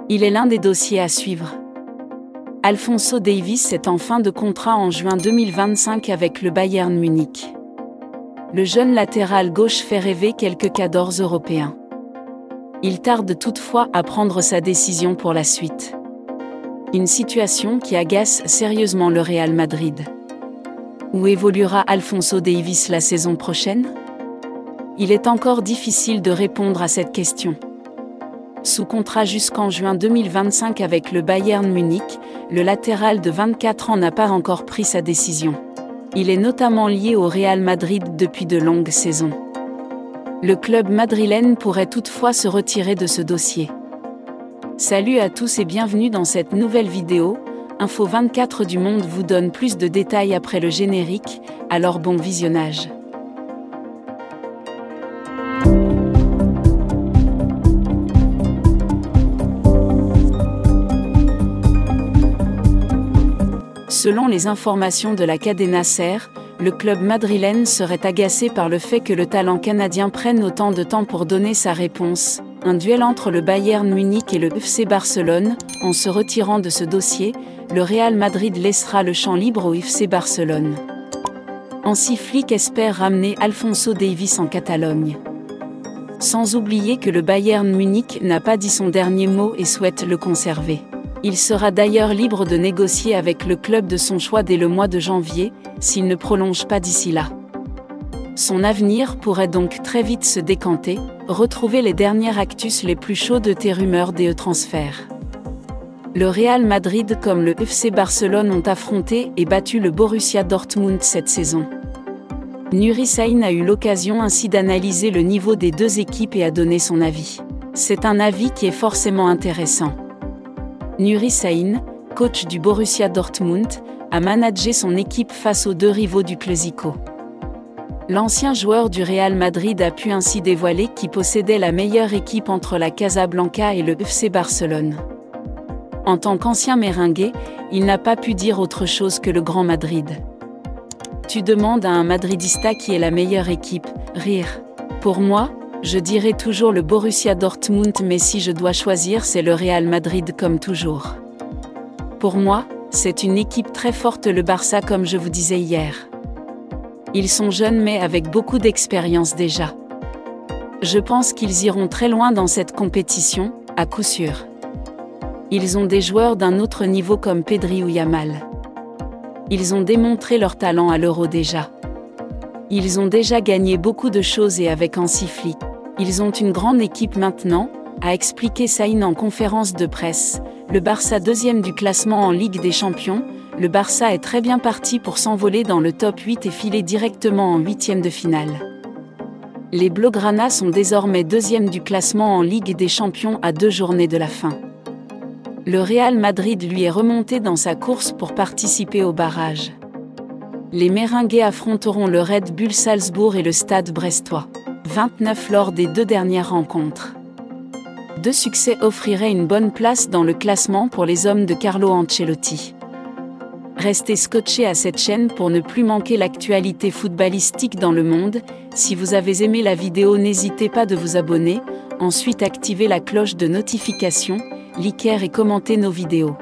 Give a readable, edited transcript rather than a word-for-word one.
Il est l'un des dossiers à suivre. Alphonso Davies est en fin de contrat en juin 2025 avec le Bayern Munich. Le jeune latéral gauche fait rêver quelques cadors européens. Il tarde toutefois à prendre sa décision pour la suite. Une situation qui agace sérieusement le Real Madrid. Où évoluera Alphonso Davies la saison prochaine? Il est encore difficile de répondre à cette question. Sous contrat jusqu'en juin 2025 avec le Bayern Munich, le latéral de 24 ans n'a pas encore pris sa décision. Il est notamment lié au Real Madrid depuis de longues saisons. Le club madrilène pourrait toutefois se retirer de ce dossier. Salut à tous et bienvenue dans cette nouvelle vidéo. Info 24 du Monde vous donne plus de détails après le générique, alors bon visionnage. Selon les informations de la Cadena SER, le club madrilène serait agacé par le fait que le talent canadien prenne autant de temps pour donner sa réponse. Un duel entre le Bayern Munich et le FC Barcelone. En se retirant de ce dossier, le Real Madrid laissera le champ libre au FC Barcelone. Hansi Flick espère ramener Alphonso Davies en Catalogne. Sans oublier que le Bayern Munich n'a pas dit son dernier mot et souhaite le conserver. Il sera d'ailleurs libre de négocier avec le club de son choix dès le mois de janvier, s'il ne prolonge pas d'ici là. Son avenir pourrait donc très vite se décanter. Retrouvez les dernières actus les plus chaudes des rumeurs des transferts. Le Real Madrid comme le FC Barcelone ont affronté et battu le Borussia Dortmund cette saison. Nuri Sahin a eu l'occasion ainsi d'analyser le niveau des deux équipes et a donné son avis. C'est un avis qui est forcément intéressant. Nuri Sahin, coach du Borussia Dortmund, a managé son équipe face aux deux rivaux du Clásico. L'ancien joueur du Real Madrid a pu ainsi dévoiler qui possédait la meilleure équipe entre la Casablanca et le FC Barcelone. En tant qu'ancien merengue, il n'a pas pu dire autre chose que le Grand Madrid. Tu demandes à un madridista qui est la meilleure équipe, rire. Pour moi, je dirais toujours le Borussia Dortmund, mais si je dois choisir, c'est le Real Madrid comme toujours. Pour moi, c'est une équipe très forte, le Barça, comme je vous disais hier. Ils sont jeunes mais avec beaucoup d'expérience déjà. Je pense qu'ils iront très loin dans cette compétition, à coup sûr. Ils ont des joueurs d'un autre niveau comme Pedri ou Yamal. Ils ont démontré leur talent à l'Euro déjà. Ils ont déjà gagné beaucoup de choses et avec Hansi Flick. Ils ont une grande équipe maintenant, a expliqué Sahin en conférence de presse. Le Barça deuxième du classement en Ligue des Champions, le Barça est très bien parti pour s'envoler dans le top 8 et filer directement en huitième de finale. Les Blaugrana sont désormais deuxième du classement en Ligue des Champions à 2 journées de la fin. Le Real Madrid lui est remonté dans sa course pour participer au barrage. Les Merengues affronteront le Red Bull Salzbourg et le Stade brestois. 29 lors des 2 dernières rencontres. 2 succès offriraient une bonne place dans le classement pour les hommes de Carlo Ancelotti. Restez scotchés à cette chaîne pour ne plus manquer l'actualité footballistique dans le monde. Si vous avez aimé la vidéo, n'hésitez pas de vous abonner, ensuite activez la cloche de notification, likez et commentez nos vidéos.